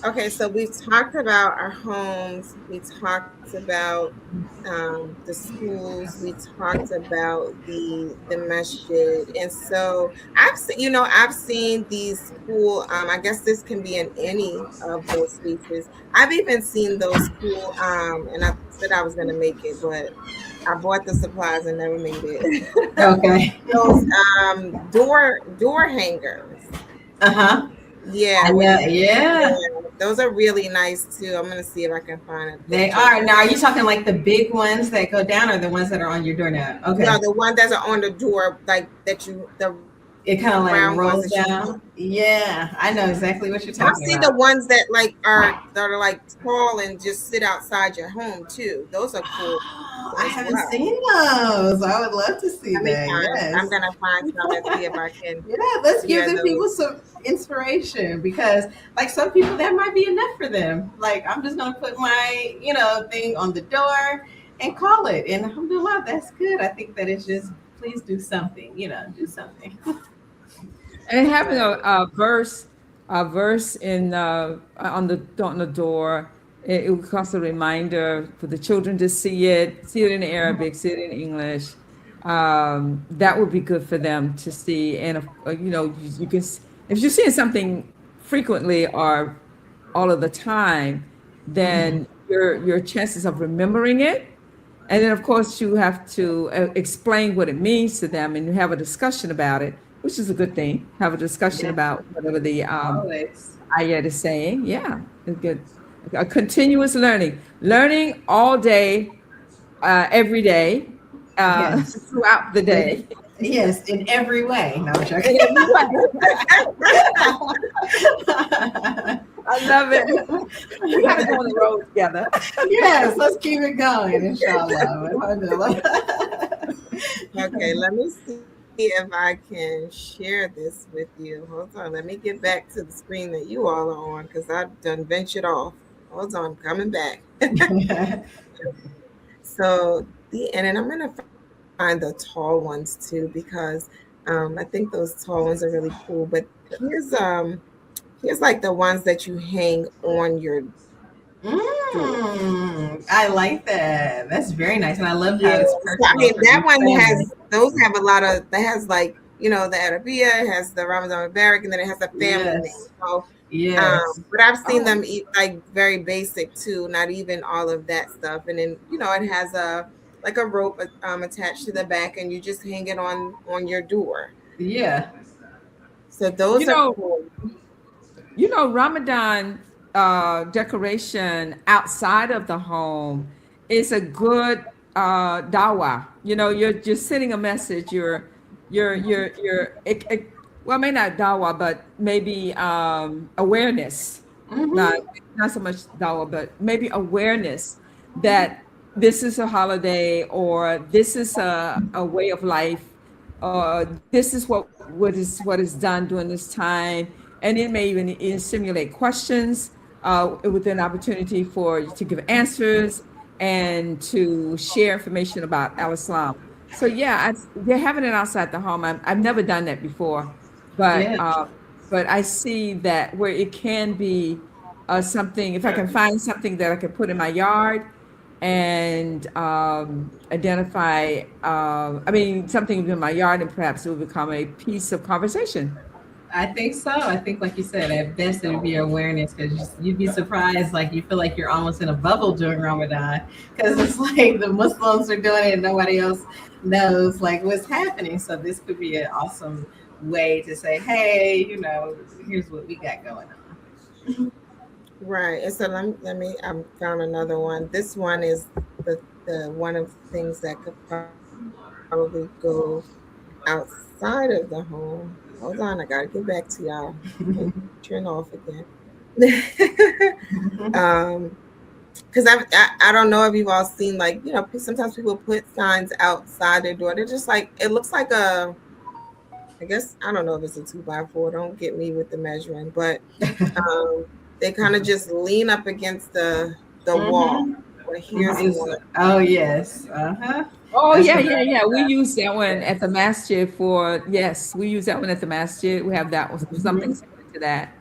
Okay, so we've talked about our homes, we talked about the schools, we talked about the masjid, and so I've seen these cool. I guess this can be in any of those spaces. I've even seen those cool. And I said I was gonna make it, but I bought the supplies and never made it. Okay. Those door hangers. Uh-huh. Yeah, I where know. you Yeah, yeah, those are really nice too. I'm gonna see if I can find a they picture. are. Now, are you talking like the big ones that go down or the ones that are on your doorknob? No, Okay. the ones that are on the door, like the round It ones kind that of you like hang. rolls down. Yeah, I know exactly what you're I've talking seen the about. ones that are like tall and just sit outside your home too. Those are cool Oh, I as haven't well. seen those. I would love to see Let me that. find. I'm Yes. gonna find some and see if I can Yeah, let's give share the people those. some inspiration because, like, some people that might be enough for them. Like, I'm just gonna put my, thing on the door and call it. And alhamdulillah, that's good. I think that it's just please do something. Do something. And having Right. a verse in on the door, it would cost a reminder for the children to see it in Arabic, see it in English. That would be good for them to see, and you can if you're seeing something frequently or all of the time, Hmm. then your chances of remembering it, and then, of course, you have to explain what it means to them and you have a discussion about it, which is a good thing. Have a discussion Yeah, about whatever the always. ayat is saying. Yeah, it's good. A continuous learning all day, every day, Yes. throughout the In, day, yes, in every way. No, I'm in joking. every way. I love it. We got to go on the road together. Yes, let's keep it going, inshallah. Alhamdulillah. Okay, let me see if I can share this with you. Hold on, let me get back to the screen that you all are on because I've done ventured off. Hold on, I'm coming back. So and then I'm gonna find the tall ones too because I think those tall ones are really cool. But here's like the ones that you hang on your door. I like that. That's very nice, and I love how Yeah, it's so I personal mean for that each one family. has those have a lot of that has like the Arabia, it has the Ramadan Mubarak, and then it has a family name. Yes, So, yes. but I've seen Oh, them eat like very basic too, not even all of that stuff. And then it has a like a rope attached to the back, and you just hang it on your door. Yeah. So you those are know, cool. Ramadan decoration outside of the home is a good dawah. You're just sending a message. Well, maybe not dawah, but maybe awareness. Not Mm-hmm. not so much dawah, but maybe awareness that this is a holiday or this is a way of life. This is what is done during this time, and it may even simulate questions with an opportunity for you to give answers, and to share information about Al Islam. So yeah, they're having it outside the home. I've never done that before, but Yeah, I see that where it can be something. If I can find something that I can put in my yard and identify, I mean, something in my yard, and perhaps it will become a piece of conversation. I think so. I think, like you said, at best it would be awareness because you'd be surprised. Like you feel like you're almost in a bubble during Ramadan because it's like the Muslims are doing it and nobody else knows like what's happening. So this could be an awesome way to say, hey, here's what we got going on. Right. And so let me found another one. This one is the one of the things that could probably go outside of the home. Hold on, I gotta get back to y'all. It turn off again. um, because I don't know if you've all seen, like, sometimes people put signs outside their door. They're just like, it looks like I guess, I don't know if it's a 2x4. Don't get me with the measuring, but um, they kind of just lean up against the wall. Mm-hmm. Well, here's one. Oh yes, Oh that's yeah, what yeah, yeah. We use that I one at the masjid for, yes, we use that one at the masjid. We have that one, something hmm similar to that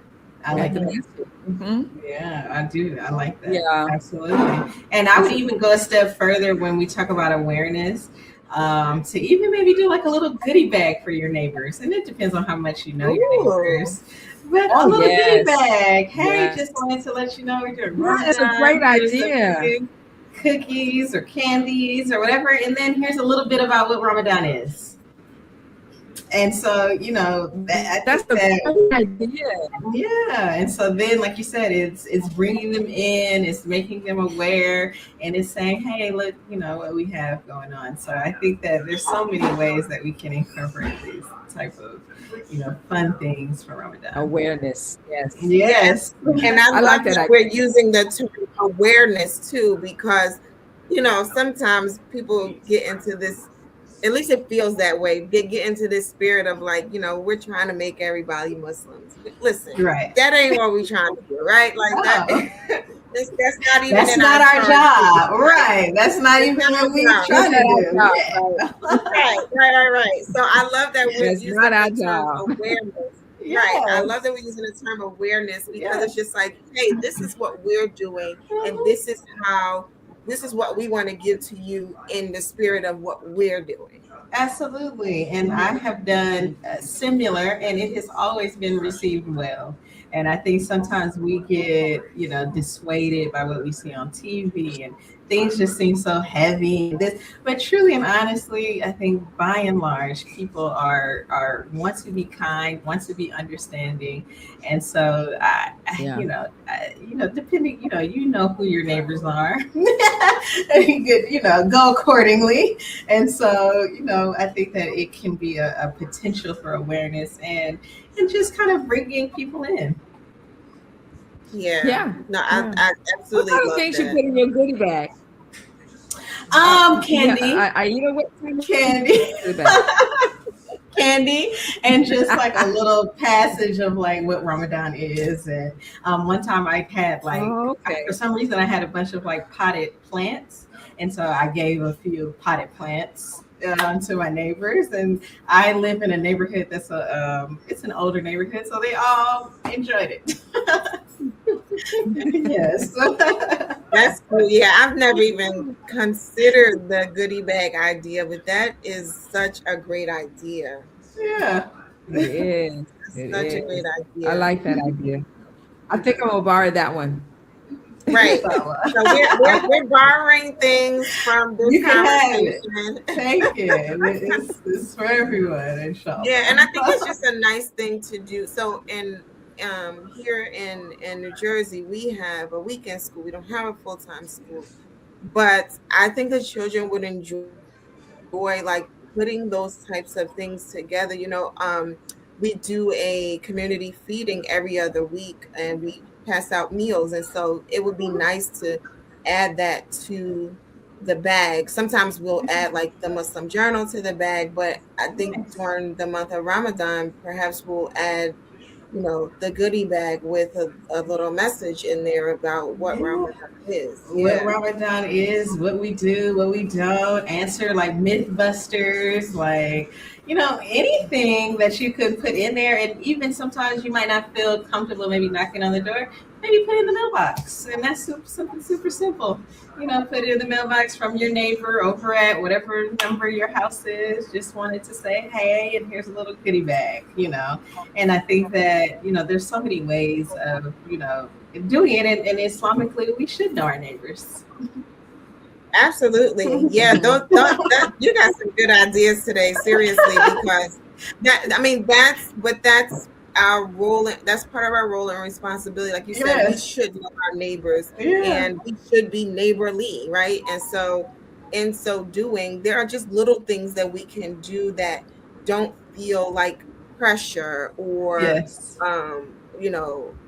I at like the that. masjid. Hmm. Yeah, I do. I like that. Yeah. Absolutely. And I would It's, even go a step further when we talk about awareness, to even maybe do like a little goodie bag for your neighbors. And it depends on how much you know your Ooh, neighbors. But a oh little goodie yes, bag. Hey, just yes. wanted to let you know we're doing Yeah, it's a great Ramadan. Here's a idea. few cookies or candies or whatever. And then here's a little bit about what Ramadan is. And so, I That's think a that great idea. yeah, and so then, like you said, it's bringing them in, it's making them aware, and it's saying, "Hey, look, what we have going on." So I think that there's so many ways that we can incorporate these type of, fun things for Ramadan. Awareness. Yes. yes. Yes. And I I love like that that idea. we're using the term awareness too, because, sometimes people get into this, at least it feels that way. They get into this spirit of, like, we're trying to make everybody Muslims. Listen, Right. that ain't what we're trying to do, right? Like that. No, That's not even that's in our not our charge to do, job. right? Right. That's not That's even not what our we job. That's trying to not our do. job, right? Right, right, right, right. So I love that we're That's using not our the term job. awareness. Right. I love Yes. that we're using the term awareness, because it's Yes. just like, hey, this is what we're doing, and Mhm. this is what we want to give to you in the spirit of what we're doing. Absolutely. And I have done similar, and it has always been received well. And I think sometimes we get, dissuaded by what we see on TV, and things just seem so heavy and this. But truly and honestly, I think by and large, people are want to be kind, want to be understanding, and so Yeah. depending, who your neighbors are, you could, go accordingly. And so, I think that it can be a potential for awareness and just kind of bringing people in. Yeah. Yeah. No, Yeah. I What absolutely kind of love things you that. put in your goodie bag? Yeah. Candy, You know what kind of things you put in candy, your goodie bag? candy, and just like a little passage of like what Ramadan is. And one time I had like, Oh, for okay. some reason, I had a bunch of like potted plants, and so I gave a few potted plants. To my neighbors, and I live in a neighborhood that's it's an older neighborhood, so they all enjoyed it. Yes. That's cool. Yeah, I've never even considered the goodie bag idea, but that is such a great idea. Yeah. It is. That's It such a great is. I idea. like that idea. I think I'm gonna borrow that one. Right. So, So we're borrowing things from this you can have it. conversation. Take it. It's for everyone, Yeah, and I inshallah. think it's just a nice thing to do. So here in New Jersey, we have a weekend school. We don't have a full-time school. But I think the children would enjoy, like, putting those types of things together. We do a community feeding every other week, and we pass out meals, and so it would be nice to add that to the bag. Sometimes we'll add, like, the Muslim journal to the bag, but I think Nice. during the month of Ramadan, perhaps we'll add the goodie bag with a little message in there about what Yeah. Ramadan is. What Yeah. Ramadan is, what we do, what we don't, answer like Mythbusters, like, anything that you could put in there. And even sometimes you might not feel comfortable maybe knocking on the door, maybe put it in the mailbox. And that's something super simple. Put it in the mailbox from your neighbor over at whatever number your house is. Just wanted to say, hey, and here's a little goodie bag. And I think that, there's so many ways of, doing it. And Islamically, we should know our neighbors. Absolutely. Yeah, you got some good ideas today, seriously, because I mean that's our role, that's part of our role and responsibility. Like you said, we Yes. should know our neighbors Yeah. and we should be neighborly, right? And so in so doing, there are just little things that we can do that don't feel like pressure or Yes.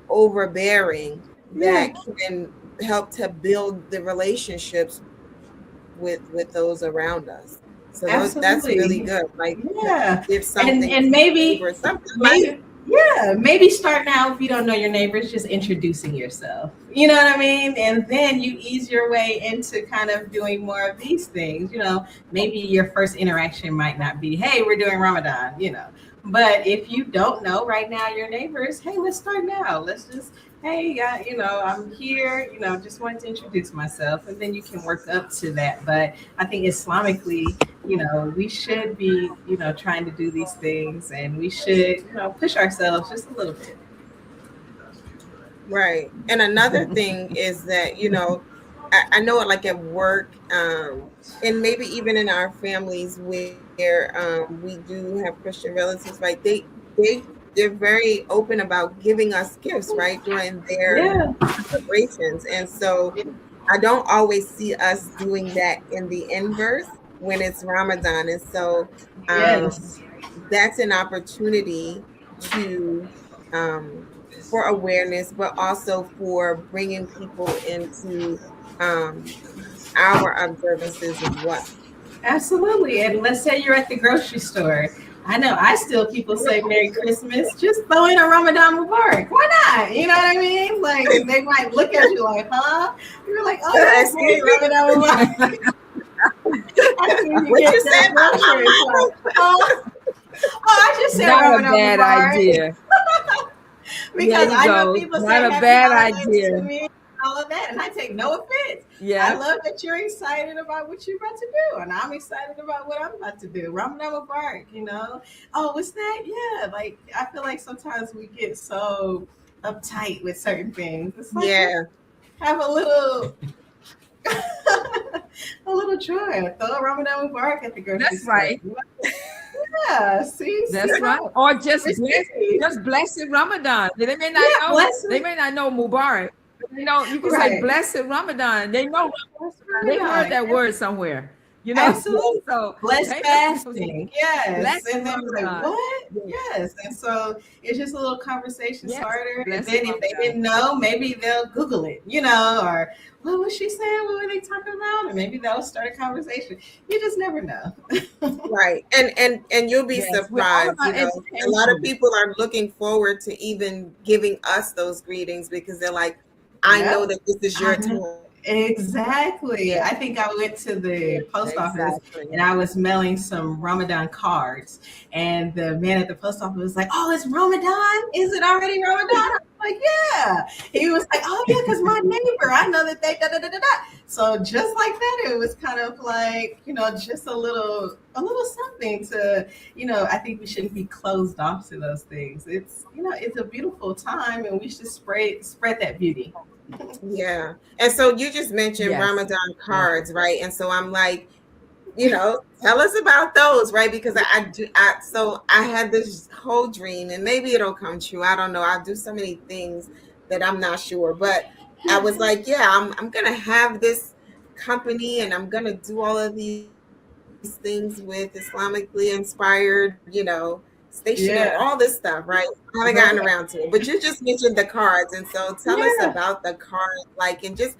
overbearing, Yeah. that can help to build the relationships with those around us. So that's really good. Absolutely. Like Yeah. give something And to your maybe neighbor, something light. maybe yeah, maybe start now if you don't know your neighbors, just introducing yourself. You know what I mean? And then you ease your way into kind of doing more of these things. Maybe your first interaction might not be, hey, we're doing Ramadan. But if you don't know right now your neighbors, hey, let's start now. Let's just, hey, I'm here, just wanted to introduce myself. And then you can work up to that. But I think Islamically, we should be, trying to do these things and we should, push ourselves just a little bit. Right. And another thing is that, I know it like at work, and maybe even in our families where we do have Christian relatives, right? They're very open about giving us gifts, right, during their Yeah. celebrations. And so I don't always see us doing that in the inverse when it's Ramadan. And so Yes. that's an opportunity to for awareness, but also for bringing people into um, our observances as well. Absolutely. And let's say you're at the grocery store. I know I still people say Merry Christmas. Just throw in a Ramadan Mubarak. Why not? You know what I mean? Like they might look at you like, huh? You're like, oh yeah, Excuse Merry me, Ramadan Mubarak. After you what get you that said about grocery, it's my like, oh, I just said Not a Ramadan bad Mubarak. idea. There Because you I know go. people Not say a happy bad holidays to idea. me, all of that, and I take no offense. I Yeah. love that you're excited about what you're about to do, and I'm excited about what I'm about to do. Ramadan Mubarak. Oh, what's that? Yeah, like I feel like sometimes we get so uptight with certain things. It's like let's Yeah, have a little, a little joy. Throw a Ramadan Mubarak at the grocery That's store. right. Yeah, see That's right. how Or receive. just blessed Ramadan. They may not Yeah, know. They blessing. may not know Mubarak. But they know you can say Right. blessed Ramadan. They know Bless Ramadan. They heard Ramadan. that word somewhere. You know. Absolutely. So Blessed hey, fasting. Yes. blessed And then we're like, Ramadan. what? Yes, Yes. And so it's just a little conversation yes, starter. And blessed then if they Ramadan. didn't know, maybe they'll Google it, or what was she saying? What were they talking about? And maybe that'll start a conversation. You just never know. right. And you'll be Yes, we're all surprised. about A lot of education. people are looking forward to even giving us those greetings because they're like, I know Yep. that this is your I know. time. Exactly. Yeah, I think I went to the post office Exactly. and I was mailing some Ramadan cards. And the man at the post office was like, oh, it's Ramadan? Is it already Ramadan? I was like, yeah. He was like, oh, yeah, because my neighbor, I know that they da da da da da. So just like that, it was kind of like, just a little something to, I think we shouldn't be closed off to those things. It's a beautiful time and we should spread that beauty. yeah. And so you just mentioned Yes. Ramadan Yes. cards, right? And so I'm like, tell us about those, right? Because I do. So I had this whole dream, and maybe it'll come true. I don't know. I'll do so many things that I'm not sure, but I was like, yeah, I'm gonna have this company, and I'm gonna do all of these things with Islamically inspired, stationery, all this Yeah. stuff, right? I haven't gotten around to it, but you just mentioned the cards, and so tell us Yeah. about the cards, like, and just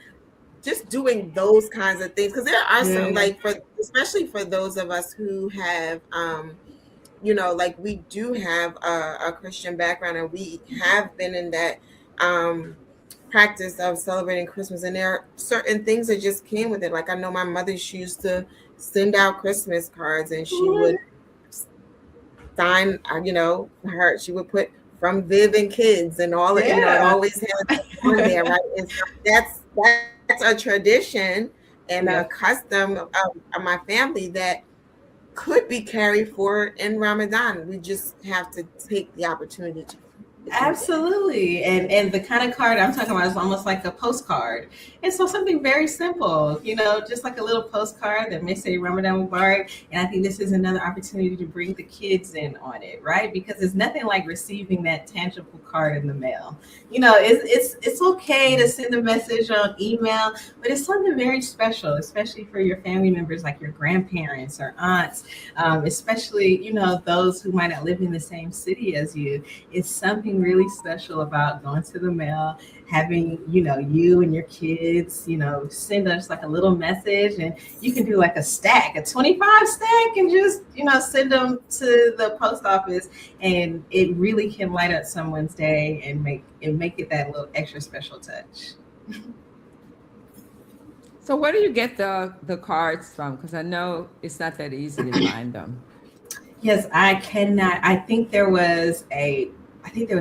doing those kinds of things because there are some Yeah. like for especially for those of us who have like we do have a Christian background, and we have been in that practice of celebrating Christmas. And there are certain things that just came with it. Like I know my mother, she used to send out Christmas cards, and she would sign, her, she would put from Viv and Kids and all it, it Yeah. always has on there, right? And so that's a tradition and a Yeah. custom of my family that could be carried forward in Ramadan. We just have to take the opportunity to do that. Absolutely. And the kind of card I'm talking about is almost like a postcard. And so something very simple, just like a little postcard that may say Ramadan Mubarak. And I think this is another opportunity to bring the kids in on it, right? Because it's nothing like receiving that tangible card in the mail. It's okay to send a message on email, but it's something very special, especially for your family members like your grandparents or aunts, especially, those who might not live in the same city as you. It's something really special about going to the mail, having, you and your kids, send us like a little message, and you can do like a 25 stack, and just, send them to the post office, and it really can light up someone's day and make it that little extra special touch. So where do you get the cards from? Because I know it's not that easy to find them. Yes, I cannot. I think there was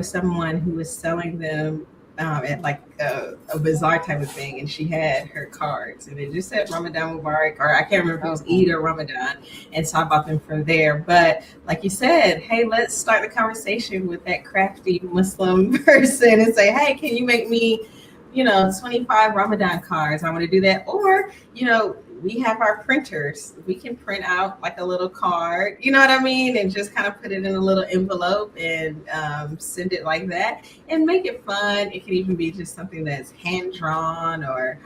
someone who was selling them at like a bazaar type of thing, and she had her cards, and it just said Ramadan Mubarak, or I can't remember if it was Eid or Ramadan, and so I bought them from there. But like you said, hey, let's start the conversation with that crafty Muslim person and say, hey, can you make me 25 Ramadan cards? I want to do that. Or, we have our printers. We can print out like a little card, you know what I mean? And just kind of put it in a little envelope and send it like that and make it fun. It can even be just something that's hand drawn or,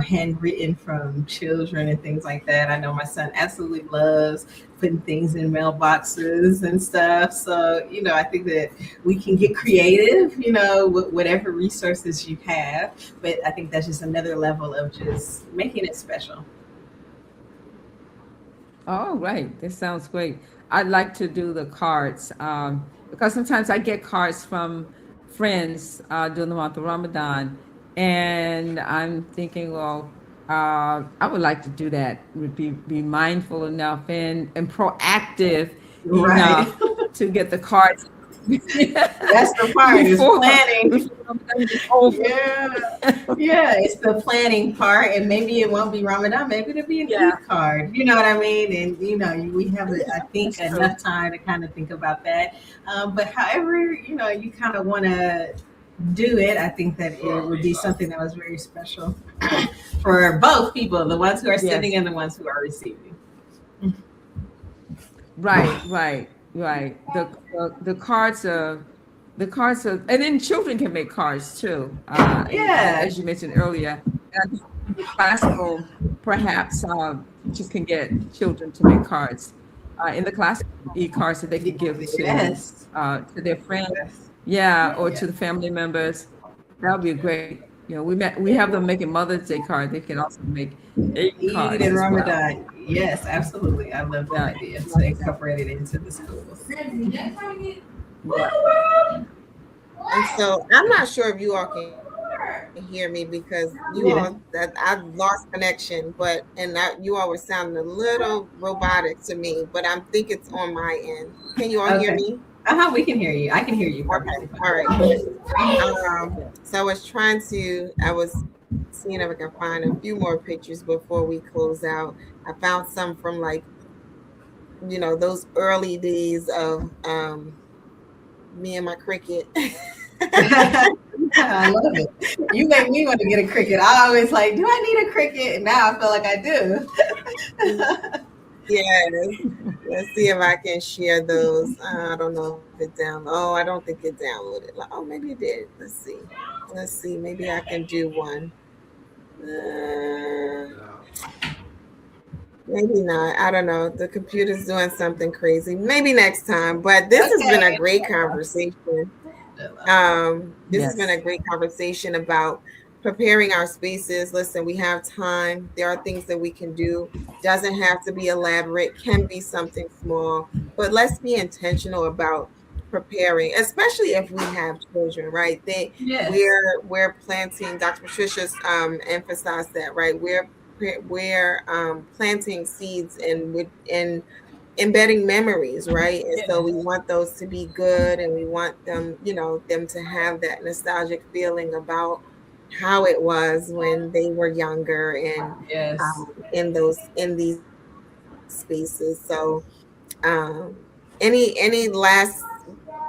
handwritten from children and things like that. I know my son absolutely loves putting things in mailboxes and stuff. So, I think that we can get creative, with whatever resources you have. But I think that's just another level of just making it special. Oh, right. This sounds great. I'd like to do the cards because sometimes I get cards from friends during the month of Ramadan, and I'm thinking, well, I would like to do that. Would be mindful enough and proactive Right. enough to get the cards. That's the part, is planning. Before Ramadan is over. Yeah, it's the planning part, and maybe it won't be Ramadan, maybe it'll be an Eid card. You know what I mean? And we have, I think, enough time to kind of think about that. But however, you kind of want to do it, I think that it would be something that was very special for both people, the ones who are sending and the ones who are receiving. Right. The cards are, and then children can make cards too. As you mentioned earlier, classical, perhaps teachers can get children to make cards in the classical e-cards that they can give to their friends, or to the family members. That would be great. We have them making Mother's Day cards. They can also make Eid cards and Ramadan. Well. Yes, absolutely. I love that idea to incorporate it into the schools. And so I'm not sure if you all can hear me, because all that I've lost connection, you all were sounding a little robotic to me, but I think it's on my end. Can you all hear me? We can hear you. I can hear you. Okay. All right. So I was seeing if I can find a few more pictures before we close out. I found some from those early days of me and my Cricut. I love it. You make me want to get a Cricut. I always do I need a Cricut? And now I feel like I do. Let's see if I can share those. I don't know if it's down. Oh, I don't think it downloaded. Oh, maybe it did. Let's see. Maybe I can do one. Maybe not. I don't know. The computer's doing something crazy. Maybe next time. But this has been a great conversation. This has been a great conversation about preparing our spaces. Listen, we have time. There are things that we can do. Doesn't have to be elaborate. Can be something small. but let's be intentional about preparing, especially if we have children, right? Yes. We're planting. Dr. Patricia's emphasized that, right? We're planting seeds and embedding memories, right? And so Yes. we want those to be good, and we want them, them to have that nostalgic feeling about how it was when they were younger and Yes. in these spaces. So, um, any last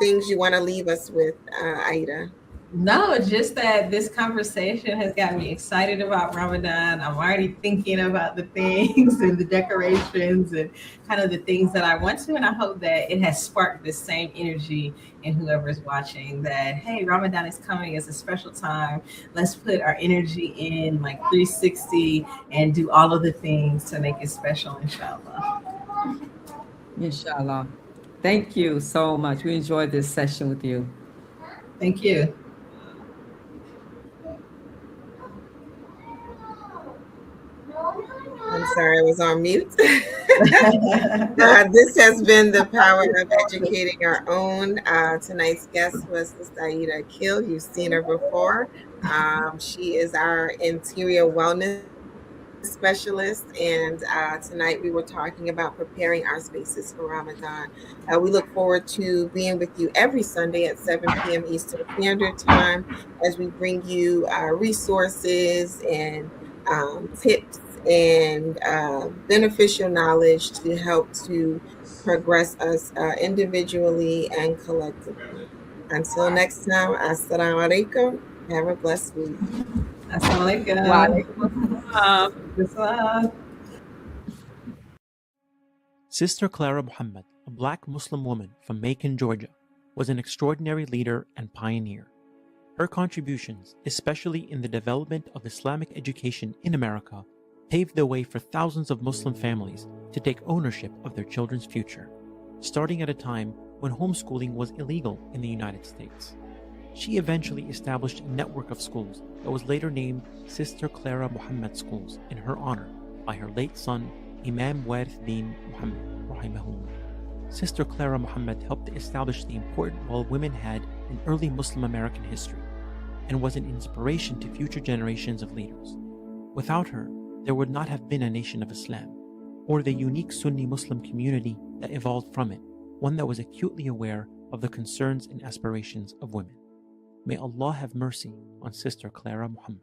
things you want to leave us with, Aida? No, just that this conversation has got me excited about Ramadan. I'm already thinking about the things and the decorations and kind of the things that I want to. And I hope that it has sparked this same energy in whoever's watching that, hey, Ramadan is coming. It's a special time. Let's put our energy in like 360 and do all of the things to make it special, inshallah. Inshallah. Thank you so much. We enjoyed this session with you. Thank you. I'm sorry, I was on mute. This has been the power of educating our own. Tonight's guest was Sister Aida Kill. You've seen her before. She is our interior wellness specialist, and tonight we were talking about preparing our spaces for Ramadan. We look forward to being with you every Sunday at 7 p.m. Eastern Standard Time as we bring you resources and tips and beneficial knowledge to help to progress us individually and collectively. Until next time, Assalamu alaikum. Have a blessed week. Assalamualaikum. Wa Bismillah. Sister Clara Muhammad, a black Muslim woman from Macon, Georgia, was an extraordinary leader and pioneer. Her contributions, especially in the development of Islamic education in America, paved the way for thousands of Muslim families to take ownership of their children's future, starting at a time when homeschooling was illegal in the United States. She eventually established a network of schools that was later named Sister Clara Muhammad Schools in her honor by her late son, Imam Warith Din Muhammad, rahimahullah. Sister Clara Muhammad helped to establish the important role women had in early Muslim American history and was an inspiration to future generations of leaders. Without her, there would not have been a nation of Islam, or the unique Sunni Muslim community that evolved from it, one that was acutely aware of the concerns and aspirations of women. May Allah have mercy on Sister Clara Muhammad.